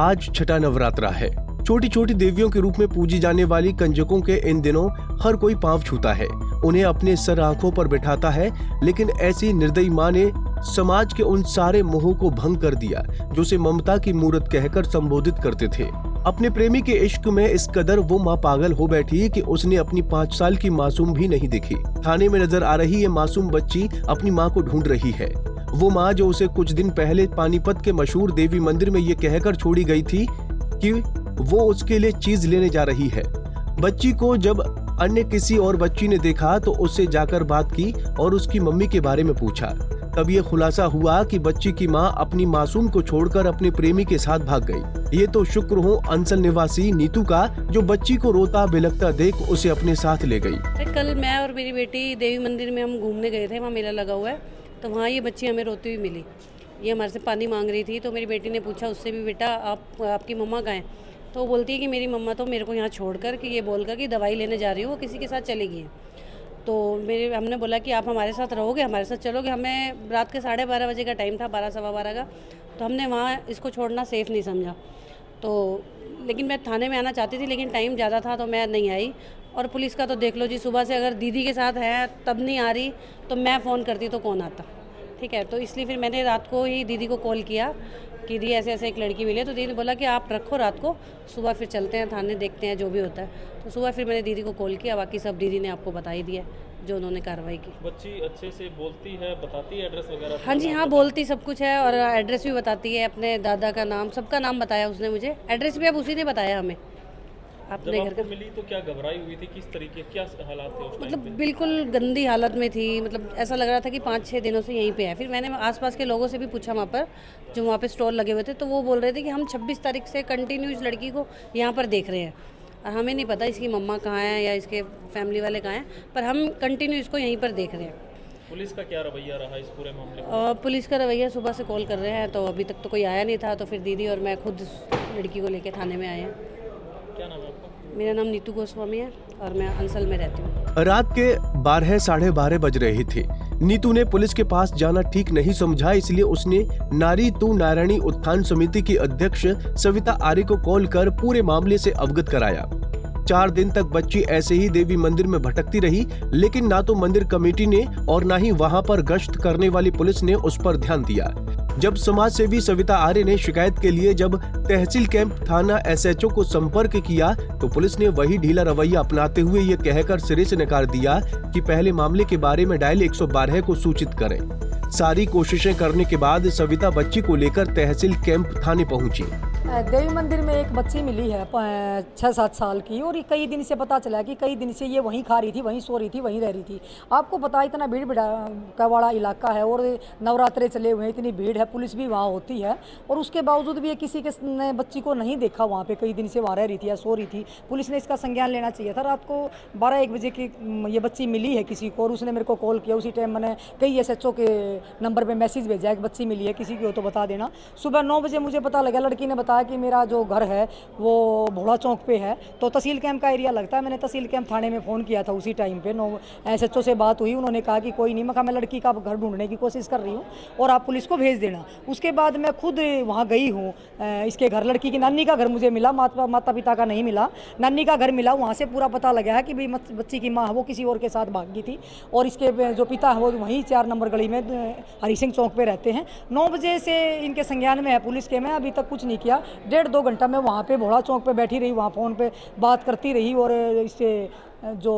आज छठा नवरात्रा है। छोटी छोटी देवियों के रूप में पूजी जाने वाली कंजकों के इन दिनों हर कोई पांव छूता है, उन्हें अपने सर आंखों पर बिठाता है। लेकिन ऐसी निर्दयी मां ने समाज के उन सारे मोह को भंग कर दिया जो उसे ममता की मूरत कहकर संबोधित करते थे। अपने प्रेमी के इश्क में इस कदर वो माँ पागल हो बैठी कि उसने अपनी 5 साल की मासूम भी नहीं देखी। थाने में नजर आ रही ये मासूम बच्ची अपनी माँ को ढूंढ रही है। वो माँ जो उसे कुछ दिन पहले पानीपत के मशहूर देवी मंदिर में ये कहकर छोड़ी गई थी कि वो उसके लिए चीज लेने जा रही है। बच्ची को जब अन्य किसी और बच्ची ने देखा तो उससे जाकर बात की और उसकी मम्मी के बारे में पूछा। तब ये खुलासा हुआ कि बच्ची की मां अपनी मासूम को छोड़कर अपने प्रेमी के साथ भाग गई। ये तो शुक्र हो अंचल निवासी नीतू का, जो बच्ची को रोता बिलखता देख उसे अपने साथ ले गई। कल मैं और मेरी बेटी देवी मंदिर में हम घूमने गए थे, वहाँ मेला लगा हुआ है, तो वहाँ ये बच्ची हमें रोती हुई मिली। ये हमारे से पानी मांग रही थी, तो मेरी बेटी ने पूछा उससे भी, बेटा आपकी मम्मा कहाँ हैं? तो वो बोलती है कि मेरी मम्मा तो मेरे को यहाँ छोड़कर कि ये बोलकर कि दवाई लेने जा रही हूँ, वो किसी के साथ चली गई है। तो हमने बोला कि आप हमारे साथ रहोगे, हमारे साथ चलोगे। हमें रात के 12:30 बजे का टाइम था, 12 सवा 12 का। तो हमने वहाँ इसको छोड़ना सेफ़ नहीं समझा। तो लेकिन मैं थाने में आना चाहती थी, लेकिन टाइम ज़्यादा था तो मैं नहीं आई। और पुलिस का तो देख लो जी, सुबह से अगर दीदी के साथ है तब नहीं आ रही तो मैं फ़ोन करती तो कौन आता, ठीक है। तो इसलिए फिर मैंने रात को ही दीदी को कॉल किया कि दी ऐसे ऐसे एक लड़की मिली है। तो दीदी ने बोला कि आप रखो रात को, सुबह फिर चलते हैं थाने, देखते हैं जो भी होता है। तो सुबह फिर मैंने दीदी को कॉल किया, बाकी सब दीदी ने आपको बता ही दिया जो उन्होंने कार्रवाई की। बच्ची अच्छे से बोलती है, बताती है एड्रेस वगैरह? हाँ जी, हाँ बोलती सब कुछ है और एड्रेस भी बताती है, अपने दादा का नाम, सबका नाम बताया उसने मुझे। एड्रेस भी अब उसी ने बताया हमें अपने घर का। मिली तो क्या घबराई हुई थी, किस तरीके, क्या हालात थे उस टाइम मतलब पे? बिल्कुल गंदी हालत में थी। मतलब ऐसा लग रहा था कि 5-6 दिनों से यहीं पे है। फिर मैंने आसपास के लोगों से भी पूछा वहाँ पर, जो वहाँ पे स्टॉल लगे हुए थे, तो वो बोल रहे थे कि हम 26 तारीख से कंटिन्यू इस लड़की को यहाँ पर देख रहे हैं और हमें नहीं पता इसकी मम्मा कहाँ है या इसके फैमिली वाले कहाँ हैं, पर हम कंटिन्यू इसको यहीं पर देख रहे हैं। पुलिस का क्या रवैया रहा इस पूरे मामले में? पुलिस का रवैया, सुबह से कॉल कर रहे हैं तो अभी तक तो कोई आया नहीं था। तो फिर दीदी और मैं खुद लड़की को लेकर थाने में आए हैं। क्या नाम है आपका? मेरा नाम नीतू गोस्वामी है और मैं अंसल में रहती हूँ। रात के 12 साढ़े 12 बज रहे थे। नीतू ने पुलिस के पास जाना ठीक नहीं समझा, इसलिए उसने नारी तू नारायणी उत्थान समिति की अध्यक्ष सविता आर्य को कॉल कर पूरे मामले से अवगत कराया। 4 दिन तक बच्ची ऐसे ही देवी मंदिर में भटकती रही, लेकिन ना तो मंदिर कमेटी ने और ना ही वहां पर गश्त करने वाली पुलिस ने उस पर ध्यान दिया। जब समाज सेवी सविता आर्य ने शिकायत के लिए जब तहसील कैंप थाना एसएचओ को संपर्क किया तो पुलिस ने वही ढीला रवैया अपनाते हुए ये कहकर सिरे से नकार दिया कि पहले मामले के बारे में डायल 112 को सूचित करें। सारी कोशिशें करने के बाद सविता बच्ची को लेकर तहसील कैंप थाने पहुंची। देवी मंदिर में एक बच्ची मिली है 6-7 साल की, और कई दिन से पता चला कि कई दिन से ये वहीं खा रही थी, वहीं सो रही थी, वहीं रह रही थी। आपको पता इतना भीड़ का वाला इलाका है और नवरात्रे चले हुए हैं, इतनी भीड़ है, पुलिस भी वहाँ होती है और उसके बावजूद भी ये किसी के ने बच्ची को नहीं देखा वहाँ पे। कई दिन से वहाँ रह रही थी या सो रही थी। पुलिस ने इसका संज्ञान लेना चाहिए था। रात को 12-1 बजे की ये बच्ची मिली है किसी को और उसने मेरे को कॉल किया। उसी टाइम मैंने कई एसएचओ के नंबर पर मैसेज भेजा कि बच्ची मिली है, किसी की हो तो बता देना। सुबह 9 बजे मुझे पता लगा, लड़की ने बताया कि मेरा जो घर है वो भोला चौक पे है, तो तहसील कैंप का एरिया लगता है। मैंने तहसील कैंप थाने में फ़ोन किया था उसी टाइम पे। एसएचओ से बात हुई, उन्होंने कहा कि कोई नहीं, मैं लड़की का घर ढूंढने की कोशिश कर रही हूँ और आप पुलिस को भेज देना। उसके बाद मैं खुद वहाँ गई हूँ इसके घर। लड़की की नानी का घर मुझे मिला, माता पिता का नहीं मिला, नानी का घर मिला। वहाँ से पूरा पता लगा है कि भाई बच्ची की माँ वो किसी और के साथ भाग गई थी और इसके जो पिता है वो वहीं 4 नंबर गली में हरी सिंह चौक पे रहते हैं। 9 बजे से इनके संज्ञान में है पुलिस के। मैं अभी तक कुछ नहीं किया। 1.5-2 घंटा मैं वहाँ पे भोला चौक पे बैठी रही, वहाँ फ़ोन पे बात करती रही और इससे जो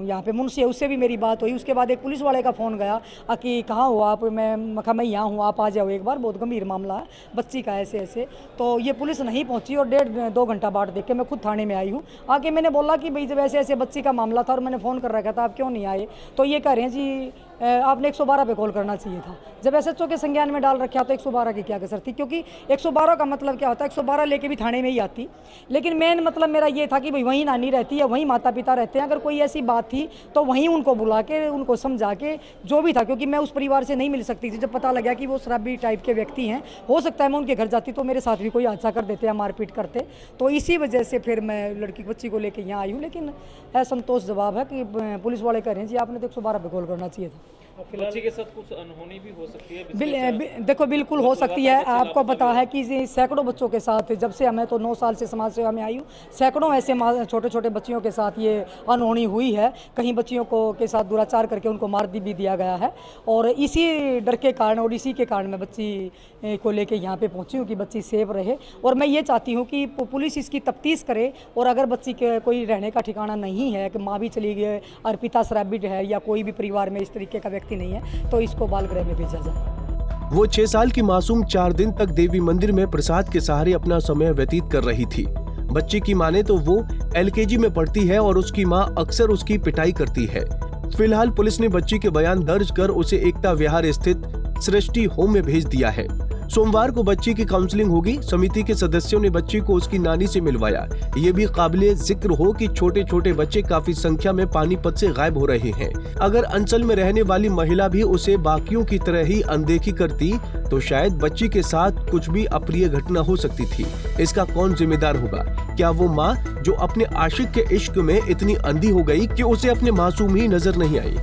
यहाँ पे मुंशी है उससे भी मेरी बात हुई। उसके बाद एक पुलिस वाले का फ़ोन गया कि कहाँ हो आप? मैं यहाँ हूँ, आप आ जाओ एक बार, बहुत गंभीर मामला है बच्ची का, ऐसे ऐसे। तो ये पुलिस नहीं पहुँची और 1.5-2 घंटा बाद देख के मैं खुद थाने में आई हूँ। आके मैंने बोला कि भाई जब ऐसे ऐसे बच्ची का मामला था और मैंने फ़ोन कर रखा था, आप क्यों नहीं आए? तो ये कह रहे हैं जी आपने 112 पे कॉल करना चाहिए था। जब एसएचओ के संज्ञान में डाल रखा तो 112 की क्या कसर थी? क्योंकि 112 का मतलब क्या होता है, 112 लेके भी थाने में ही आती। लेकिन मेन मतलब मेरा ये था कि भाई वहीं नानी रहती है, वहीं माता पिता रहते हैं, अगर कोई ऐसी बात थी तो वहीं उनको बुला के उनको समझा के जो भी था, क्योंकि मैं उस परिवार से नहीं मिल सकती थी। जब पता लगा कि वो शराबी टाइप के व्यक्ति हैं, हो सकता है मैं उनके घर जाती तो मेरे साथ भी कोई हादसा कर देते या मारपीट करते। तो इसी वजह से फिर मैं लड़की बच्ची को लेकर यहाँ आई हूँ। लेकिन असंतोष जवाब है कि पुलिस वाले कह रहे हैं जी आपने तो 112 पे कॉल करना चाहिए था। बच्ची के साथ कुछ अनहोनी भी हो सकती है। देखो बिल्कुल हो सकती है। आपको पता है कि सैकड़ों बच्चों के साथ, जब से मैं तो 9 साल से समाज सेवा में आई हूँ, सैकड़ों ऐसे छोटे छोटे बच्चियों के साथ ये अनहोनी हुई है। कहीं बच्चियों को के साथ दुराचार करके उनको मार भी दिया गया है। और इसी डर के कारण और इसी के कारण मैं बच्ची को लेके यहाँ पे पहुँची हूँ कि बच्ची सेफ रहे। और मैं ये चाहती हूँ कि पुलिस इसकी तफ्तीश करे, और अगर बच्ची के कोई रहने का ठिकाना नहीं है, कि माँ भी चली गई और पिता शराबी है या कोई भी परिवार में इस तरीके का व्यक्ति नहीं है, तो इसको बाल गृह में भेजा जाए। वो 6 साल की मासूम 4 दिन तक देवी मंदिर में प्रसाद के सहारे अपना समय व्यतीत कर रही थी। बच्ची की माने तो वो LKG में पढ़ती है और उसकी माँ अक्सर उसकी पिटाई करती है। फिलहाल पुलिस ने बच्ची के बयान दर्ज कर उसे एकता विहार स्थित सृष्टि होम में भेज दिया है। सोमवार को बच्ची की काउंसलिंग होगी। समिति के सदस्यों ने बच्ची को उसकी नानी से मिलवाया। ये भी काबिले जिक्र हो कि छोटे छोटे बच्चे काफी संख्या में पानीपत से गायब हो रहे हैं। अगर अंचल में रहने वाली महिला भी उसे बाकियों की तरह ही अनदेखी करती तो शायद बच्ची के साथ कुछ भी अप्रिय घटना हो सकती थी। इसका कौन जिम्मेदार होगा? क्या वो माँ जो अपने आशिक के इश्क में इतनी अंधी हो गई कि उसे अपने मासूम ही नजर नहीं आई?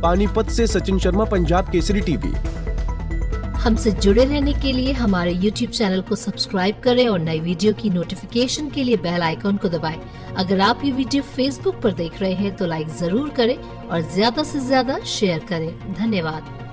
पानीपत से सचिन शर्मा, पंजाब केसरी टीवी। हमसे जुड़े रहने के लिए हमारे YouTube चैनल को सब्सक्राइब करें और नई वीडियो की नोटिफिकेशन के लिए बेल आइकॉन को दबाएं। अगर आप ये वीडियो Facebook पर देख रहे हैं तो लाइक जरूर करें और ज्यादा से ज्यादा शेयर करें। धन्यवाद।